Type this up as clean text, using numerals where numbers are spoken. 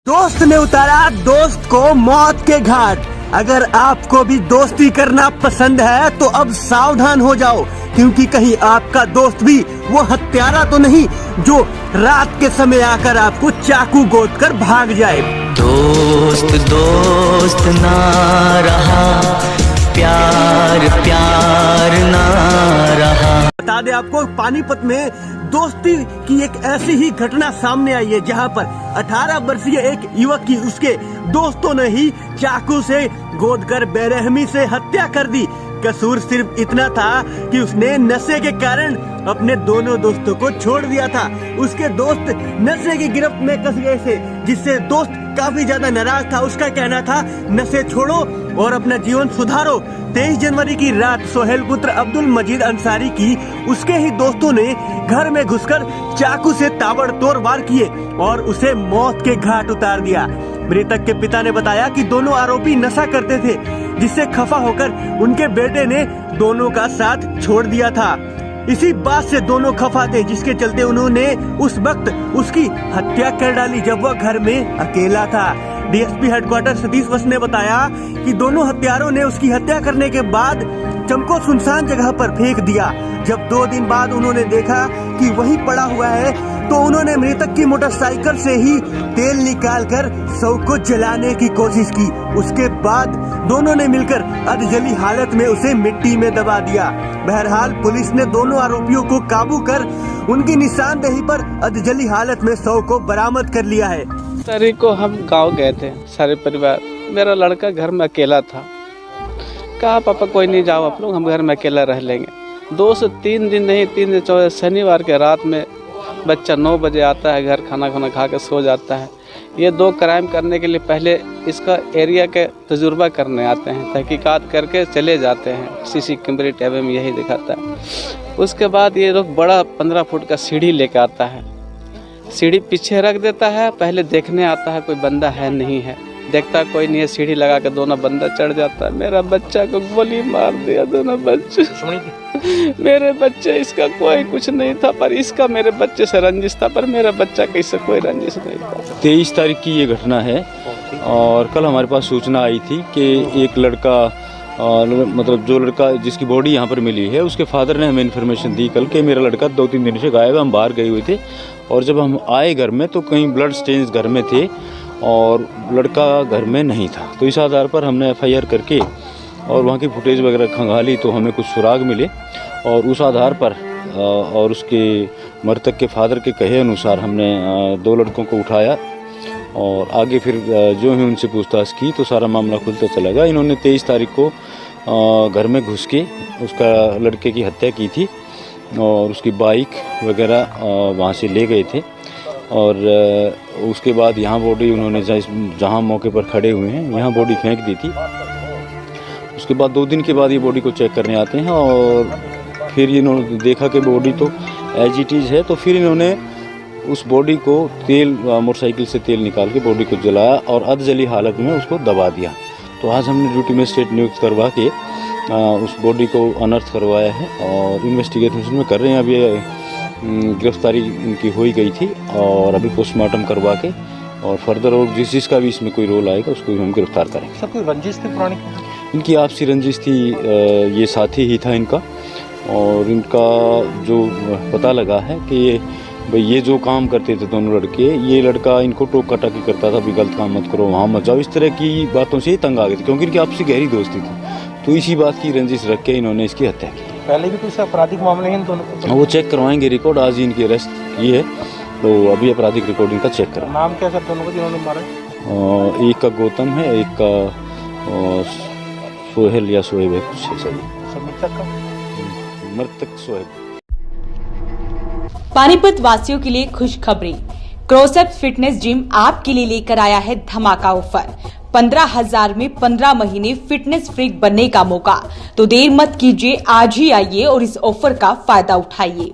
दोस्त ने उतारा दोस्त को मौत के घाट। अगर आपको भी दोस्ती करना पसंद है तो अब सावधान हो जाओ, क्योंकि कहीं आपका दोस्त भी वो हत्यारा तो नहीं जो रात के समय आकर आपको चाकू गोद कर भाग जाए। दोस्त दोस्त ना रहा, प्यार प्यार ना रहा। बता दे आपको, पानीपत में दोस्ती की एक ऐसी ही घटना सामने आई है, जहां पर 18 वर्षीय एक युवक की उसके दोस्तों ने ही चाकू से गोद कर बेरहमी से हत्या कर दी। कसूर सिर्फ इतना था कि उसने नशे के कारण अपने दोनों दोस्तों को छोड़ दिया था। उसके दोस्त नशे की गिरफ्त में कस गए थे, जिससे दोस्त काफी ज्यादा नाराज था। उसका कहना था नशे छोड़ो और अपना जीवन सुधारो। 23 जनवरी की रात सोहेल पुत्र अब्दुल मजीद अंसारी की उसके ही दोस्तों ने घर में घुसकर चाकू से ताबड़तोड़ वार किए और उसे मौत के घाट उतार दिया। मृतक के पिता ने बताया कि दोनों आरोपी नशा करते थे, जिससे खफा होकर उनके बेटे ने दोनों का साथ छोड़ दिया था। इसी बात से दोनों खफा थे, जिसके चलते उन्होंने उस वक्त उसकी हत्या कर डाली जब वह घर में अकेला था। डीएसपी हेडक्वार्टर सतीश वत्स ने बताया कि दोनों हत्यारों ने उसकी हत्या करने के बाद चमको सुनसान जगह पर फेंक दिया। जब 2 दिन बाद उन्होंने देखा कि वही पड़ा हुआ है, तो उन्होंने मृतक की मोटरसाइकिल से ही तेल निकालकर शव को जलाने की कोशिश की। उसके बाद दोनों ने मिलकर अधजली हालत में उसे मिट्टी में दबा दिया। बहरहाल पुलिस ने दोनों आरोपियों को काबू कर उनकी निशानदेही पर अधजली हालत में शव को बरामद कर लिया है। तारीख को हम गांव गए थे सारे परिवार। मेरा लड़का घर में अकेला था। कहा पापा कोई नहीं, जाओ आप लोग, हम घर में अकेला रह लेंगे। 2 से 3 दिन नहीं, 3 से 4 शनिवार के रात में बच्चा 9 बजे आता है घर, खाना खा के सो जाता है। ये 2 क्राइम करने के लिए पहले इसका एरिया के तजुर्बा करने आते हैं, तहकीकात करके चले जाते हैं। सीसी कैमरे टीवी में यही दिखाता है। उसके बाद ये लोग बड़ा 15 फुट का सीढ़ी लेकर आता है, सीढ़ी पीछे रख देता है। पहले देखने आता है कोई बंदा है नहीं है, देखता कोई नहीं है, सीढ़ी लगा के दोनों बंदा चढ़ जाता है। मेरा बच्चा को गोली मार दिया दोनों बच्चे। मेरे बच्चे, इसका कोई कुछ नहीं था, पर इसका मेरे बच्चे से रंजिश था, पर मेरा बच्चा कैसे कोई रंजिश नहीं था। 23 तारीख की ये घटना है और कल हमारे पास सूचना आई थी कि एक लड़का मतलब जो लड़का जिसकी बॉडी यहाँ पर मिली है, उसके फादर ने हमें इन्फॉर्मेशन दी कल कि मेरा लड़का 2-3 दिन से गायब है, हम बाहर गए हुए थे। और जब हम आए घर में तो कहीं ब्लड स्टेन्स घर में थे और लड़का घर में नहीं था। तो इस आधार पर हमने FIR करके और वहाँ की फुटेज वगैरह खंगाली तो हमें कुछ सुराग मिले और उस आधार पर और उसके मृतक के फादर के कहे अनुसार हमने 2 लड़कों को उठाया और आगे फिर जो ही उनसे पूछताछ की तो सारा मामला खुलता चला गया। इन्होंने 23 तारीख को घर में घुस के उसका लड़के की हत्या की थी और उसकी बाइक वगैरह वहाँ से ले गए थे और उसके बाद यहाँ बॉडी उन्होंने जहाँ मौके पर खड़े हुए हैं यहाँ बॉडी फेंक दी थी। उसके बाद 2 दिन के बाद ये बॉडी को चेक करने आते हैं और फिर इन्होंने देखा कि बॉडी तो एज इट इज़ है, तो फिर इन्होंने उस बॉडी को मोटरसाइकिल से तेल निकाल के बॉडी को जलाया और अधजली हालत में उसको दबा दिया। तो आज हमने ड्यूटी मजिस्ट्रेट नियुक्त करवा के उस बॉडी को अनर्थ करवाया है और इन्वेस्टिगेशन में कर रहे हैं। अभी गिरफ्तारी इनकी हो ही गई थी और अभी पोस्टमार्टम करवा के और फर्दर और जिसका भी इसमें कोई रोल आएगा उसको भी हम गिरफ्तार करेंगे। सर, कोई रंजिश थी पुरानी? इनकी आपसी रंजिश थी, ये साथी ही था इनका और इनका जो पता लगा है कि भाई ये जो काम करते थे दोनों लड़के, ये लड़का इनको टोका टाकी करता था, भी गलत काम मत करो, वहाँ मत जाओ, इस तरह की बातों से ही तंग आ गए थे क्योंकि इनकी आपसी गहरी दोस्ती थी। तो इसी बात की रंजिश रख के इन्होंने इसकी हत्या की। पहले भी कुछ आपराधिक मामले हैं इन दोनों को? वो चेक करवाएंगे रिकॉर्ड, आज ही इनकी अरेस्ट की है तो अभी आपराधिक रिकॉर्ड इनका चेक करा। नाम क्या सर दोनों को जिन्होंने मारा? एक का गौतम है, एक का सोहेल या सोहेब है कुछ है। मृतक सोहेब। पानीपत वासियों के लिए खुशखबरी, क्रोसेप्स फिटनेस जिम आपके लिए लेकर आया है धमाका ऑफर। 15,000 में 15 महीने फिटनेस फ्रीक बनने का मौका। तो देर मत कीजिए, आज ही आइए और इस ऑफर का फायदा उठाइए।